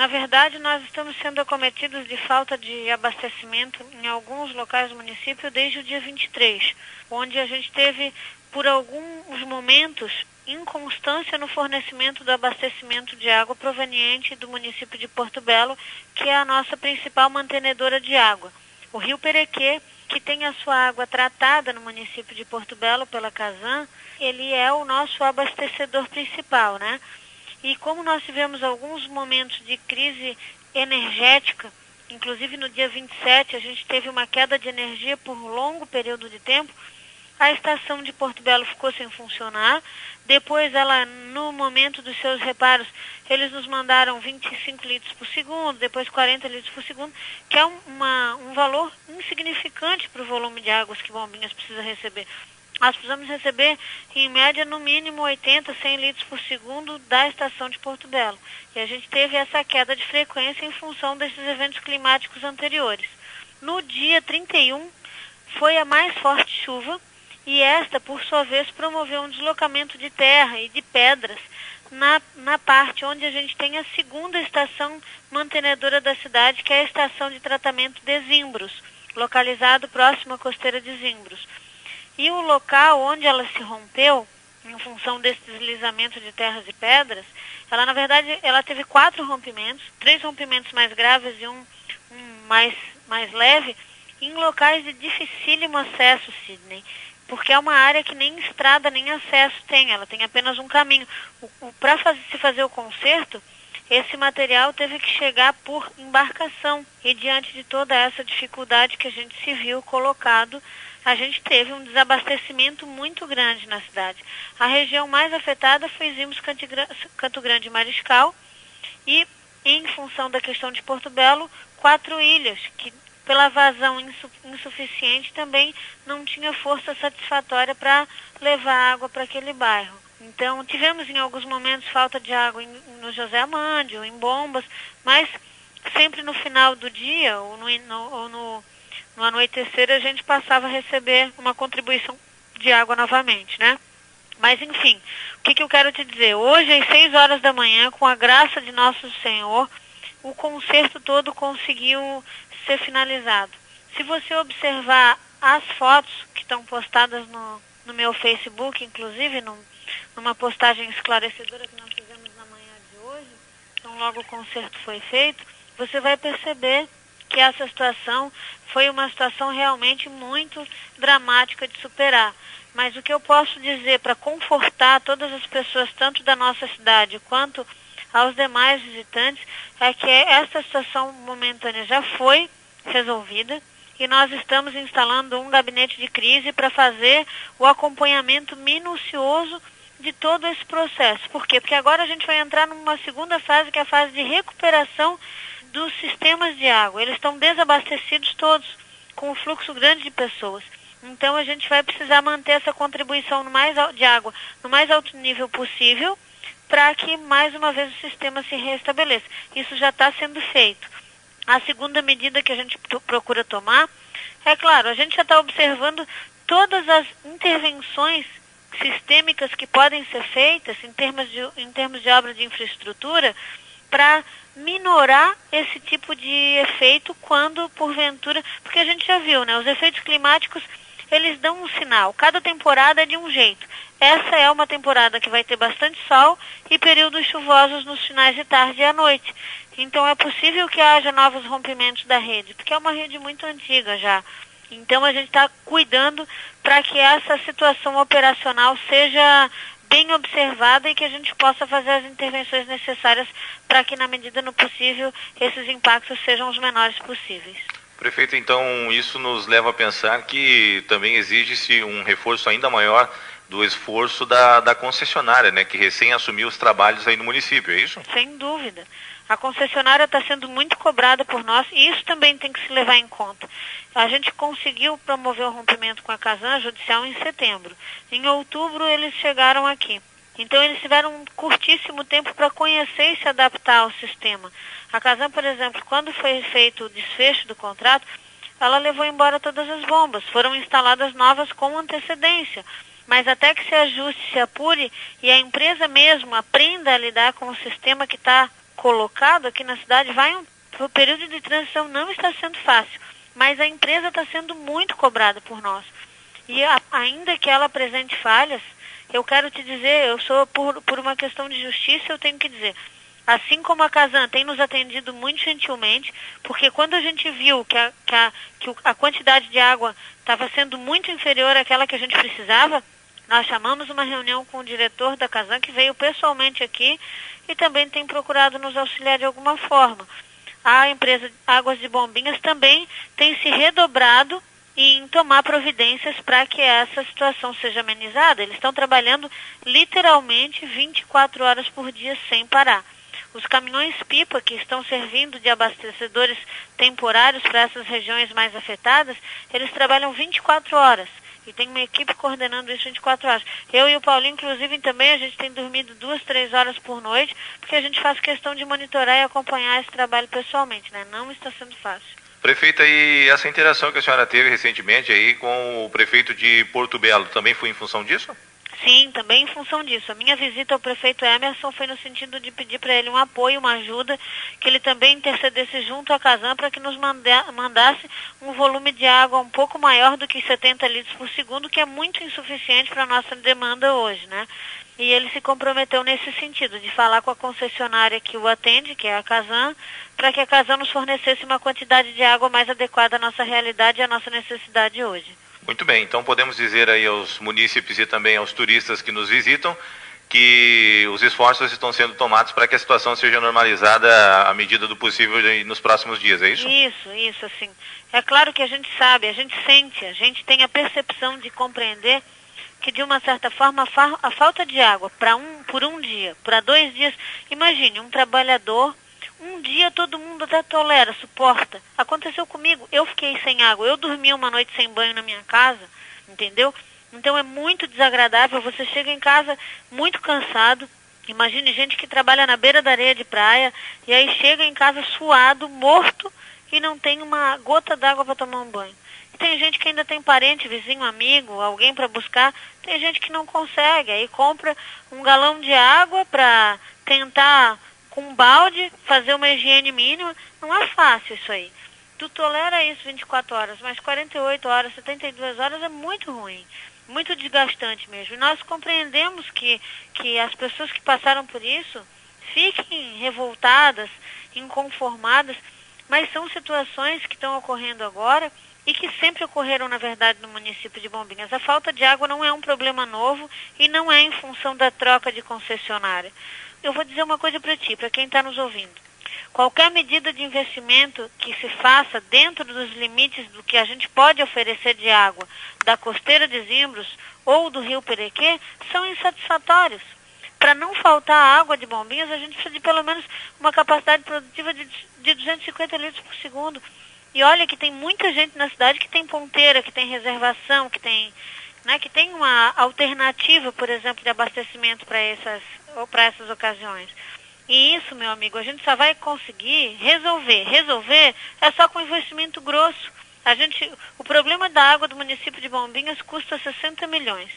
Na verdade, nós estamos sendo acometidos de falta de abastecimento em alguns locais do município desde o dia 23, onde a gente teve, por alguns momentos, inconstância no fornecimento do abastecimento de água proveniente do município de Porto Belo, que é a nossa principal mantenedora de água. O Rio Perequê, que tem a sua água tratada no município de Porto Belo pela Casan, ele é o nosso abastecedor principal, né? E como nós tivemos alguns momentos de crise energética, inclusive no dia 27 a gente teve uma queda de energia por um longo período de tempo, a estação de Porto Belo ficou sem funcionar. Depois, no momento dos seus reparos, eles nos mandaram 25 litros por segundo, depois 40 litros por segundo, que é um valor insignificante para o volume de águas que Bombinhas precisa receber. Nós precisamos receber, em média, no mínimo 80, 100 litros por segundo da estação de Porto Belo. E a gente teve essa queda de frequência em função desses eventos climáticos anteriores. No dia 31, foi a mais forte chuva, e esta, por sua vez, promoveu um deslocamento de terra e de pedras na parte onde a gente tem a segunda estação mantenedora da cidade, que é a estação de tratamento de Zimbros, localizado próximo à costeira de Zimbros. E o local onde ela se rompeu, em função desse deslizamento de terras e pedras, ela, na verdade, ela teve 4 rompimentos, 3 rompimentos mais graves e um mais leve, em locais de dificílimo acesso, Sidney, porque é uma área que nem estrada nem acesso tem, ela tem apenas um caminho. Para se fazer o conserto, esse material teve que chegar por embarcação, e diante de toda essa dificuldade que a gente se viu colocado, a gente teve um desabastecimento muito grande na cidade. A região mais afetada foi Zimbros, Canto Grande e Mariscal, e em função da questão de Porto Belo, 4 ilhas, que pela vazão insuficiente também não tinha força satisfatória para levar água para aquele bairro. Então, tivemos em alguns momentos falta de água no José Amândio, em Bombas, mas sempre no final do dia ou no anoitecer a gente passava a receber uma contribuição de água novamente, né? Mas, enfim, o que eu quero te dizer? Hoje, às 6 horas da manhã, com a graça de Nosso Senhor, o conserto todo conseguiu ser finalizado. Se você observar as fotos que estão postadas no meu Facebook, inclusive numa postagem esclarecedora que nós fizemos na manhã de hoje, então logo o conserto foi feito, você vai perceber que essa situação foi uma situação realmente muito dramática de superar. Mas o que eu posso dizer para confortar todas as pessoas, tanto da nossa cidade quanto aos demais visitantes, é que essa situação momentânea já foi resolvida e nós estamos instalando um gabinete de crise para fazer o acompanhamento minucioso de todo esse processo. Por quê? Porque agora a gente vai entrar numa segunda fase, que é a fase de recuperação dos sistemas de água. Eles estão desabastecidos todos, com um fluxo grande de pessoas. Então a gente vai precisar manter essa contribuição de água no mais alto nível possível, para que mais uma vez o sistema se restabeleça. Isso já está sendo feito. A segunda medida que a gente procura tomar, é claro, a gente já está observando todas as intervenções sistêmicas que podem ser feitas em termos de obra de infraestrutura para minorar esse tipo de efeito quando, porventura, porque a gente já viu, né, os efeitos climáticos, eles dão um sinal, cada temporada é de um jeito. Essa é uma temporada que vai ter bastante sol e períodos chuvosos nos finais de tarde e à noite. Então é possível que haja novos rompimentos da rede, porque é uma rede muito antiga já. Então a gente está cuidando para que essa situação operacional seja bem observada e que a gente possa fazer as intervenções necessárias para que, na medida do possível, esses impactos sejam os menores possíveis. Prefeito, então isso nos leva a pensar que também exige-se um reforço ainda maior do esforço da concessionária, né, que recém assumiu os trabalhos aí no município, é isso? Sem dúvida. A concessionária está sendo muito cobrada por nós e isso também tem que se levar em conta. A gente conseguiu promover o rompimento com a Casan Judicial em setembro. Em outubro eles chegaram aqui. Então eles tiveram um curtíssimo tempo para conhecer e se adaptar ao sistema. A Casan, por exemplo, quando foi feito o desfecho do contrato, ela levou embora todas as bombas. Foram instaladas novas com antecedência. Mas até que se ajuste, se apure e a empresa mesmo aprenda a lidar com o sistema que está colocado aqui na cidade, o período de transição não está sendo fácil, mas a empresa está sendo muito cobrada por nós. E ainda que ela apresente falhas, eu quero te dizer, eu sou por uma questão de justiça, eu tenho que dizer, assim como a Casan tem nos atendido muito gentilmente, porque quando a gente viu que a quantidade de água estava sendo muito inferior àquela que a gente precisava, nós chamamos uma reunião com o diretor da Casan, que veio pessoalmente aqui e também tem procurado nos auxiliar de alguma forma. A empresa Águas de Bombinhas também tem se redobrado em tomar providências para que essa situação seja amenizada. Eles estão trabalhando literalmente 24 horas por dia sem parar. Os caminhões-pipa que estão servindo de abastecedores temporários para essas regiões mais afetadas, eles trabalham 24 horas. E tem uma equipe coordenando isso 24 horas. Eu e o Paulinho, inclusive, também, a gente tem dormido 2, 3 horas por noite, porque a gente faz questão de monitorar e acompanhar esse trabalho pessoalmente, né? Não está sendo fácil. Prefeita, e essa interação que a senhora teve recentemente aí com o prefeito de Porto Belo, também foi em função disso? Sim, também em função disso. A minha visita ao prefeito Emerson foi no sentido de pedir para ele um apoio, uma ajuda, que ele também intercedesse junto à Casan para que nos mandasse um volume de água um pouco maior do que 70 litros por segundo, que é muito insuficiente para a nossa demanda hoje, né? E ele se comprometeu nesse sentido, de falar com a concessionária que o atende, que é a Casan, para que a Casan nos fornecesse uma quantidade de água mais adequada à nossa realidade e à nossa necessidade hoje. Muito bem, então podemos dizer aí aos munícipes e também aos turistas que nos visitam que os esforços estão sendo tomados para que a situação seja normalizada à medida do possível nos próximos dias, é isso? Isso, assim. É claro que a gente sabe, a gente sente, a gente tem a percepção de compreender que, de uma certa forma, a falta de água por um dia, para 2 dias, imagine, um trabalhador, um dia todo mundo até tolera, suporta. Aconteceu comigo, eu fiquei sem água, eu dormi uma noite sem banho na minha casa, entendeu? Então é muito desagradável, você chega em casa muito cansado, imagine gente que trabalha na beira da areia de praia, e aí chega em casa suado, morto, e não tem uma gota d'água para tomar um banho. E tem gente que ainda tem parente, vizinho, amigo, alguém para buscar, tem gente que não consegue, aí compra um galão de água para tentar, com um balde, fazer uma higiene mínima. Não é fácil isso aí. Tu tolera isso 24 horas, mas 48 horas, 72 horas é muito ruim, muito desgastante mesmo. E nós compreendemos que as pessoas que passaram por isso fiquem revoltadas, inconformadas, mas são situações que estão ocorrendo agora e que sempre ocorreram, na verdade, no município de Bombinhas. A falta de água não é um problema novo e não é em função da troca de concessionária. Eu vou dizer uma coisa para ti, para quem está nos ouvindo. Qualquer medida de investimento que se faça dentro dos limites do que a gente pode oferecer de água da costeira de Zimbros ou do rio Perequê são insatisfatórios. Para não faltar água de Bombinhas, a gente precisa de pelo menos uma capacidade produtiva de 250 litros por segundo. E olha que tem muita gente na cidade que tem ponteira, que tem reservação, que tem uma alternativa, por exemplo, de abastecimento para essas ocasiões. E isso, meu amigo, a gente só vai conseguir resolver. Resolver é só com investimento grosso. O problema da água do município de Bombinhas custa 60 milhões.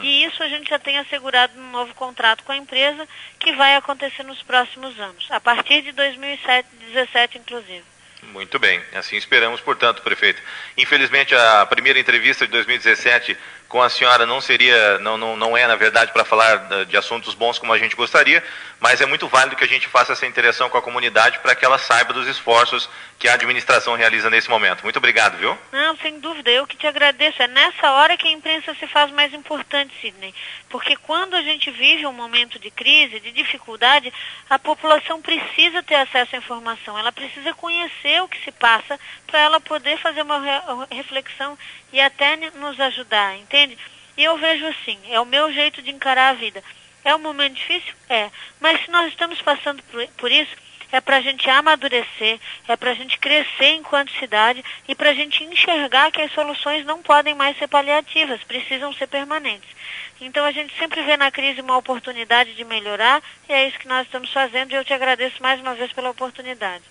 E isso a gente já tem assegurado num novo contrato com a empresa, que vai acontecer nos próximos anos, a partir de 2017, inclusive. Muito bem, assim esperamos, portanto, prefeito. Infelizmente, a primeira entrevista de 2017 com a senhora não é, na verdade, para falar de assuntos bons como a gente gostaria, mas é muito válido que a gente faça essa interação com a comunidade para que ela saiba dos esforços que a administração realiza nesse momento. Muito obrigado, viu? Não, sem dúvida, eu que te agradeço. É nessa hora que a imprensa se faz mais importante, Sidney, porque quando a gente vive um momento de crise, de dificuldade, a população precisa ter acesso à informação, ela precisa conhecer o que se passa para ela poder fazer uma reflexão e até nos ajudar, entende? E eu vejo assim, é o meu jeito de encarar a vida. É um momento difícil? É. Mas se nós estamos passando por isso, é para a gente amadurecer, é para a gente crescer enquanto cidade e para a gente enxergar que as soluções não podem mais ser paliativas, precisam ser permanentes. Então a gente sempre vê na crise uma oportunidade de melhorar e é isso que nós estamos fazendo e eu te agradeço mais uma vez pela oportunidade.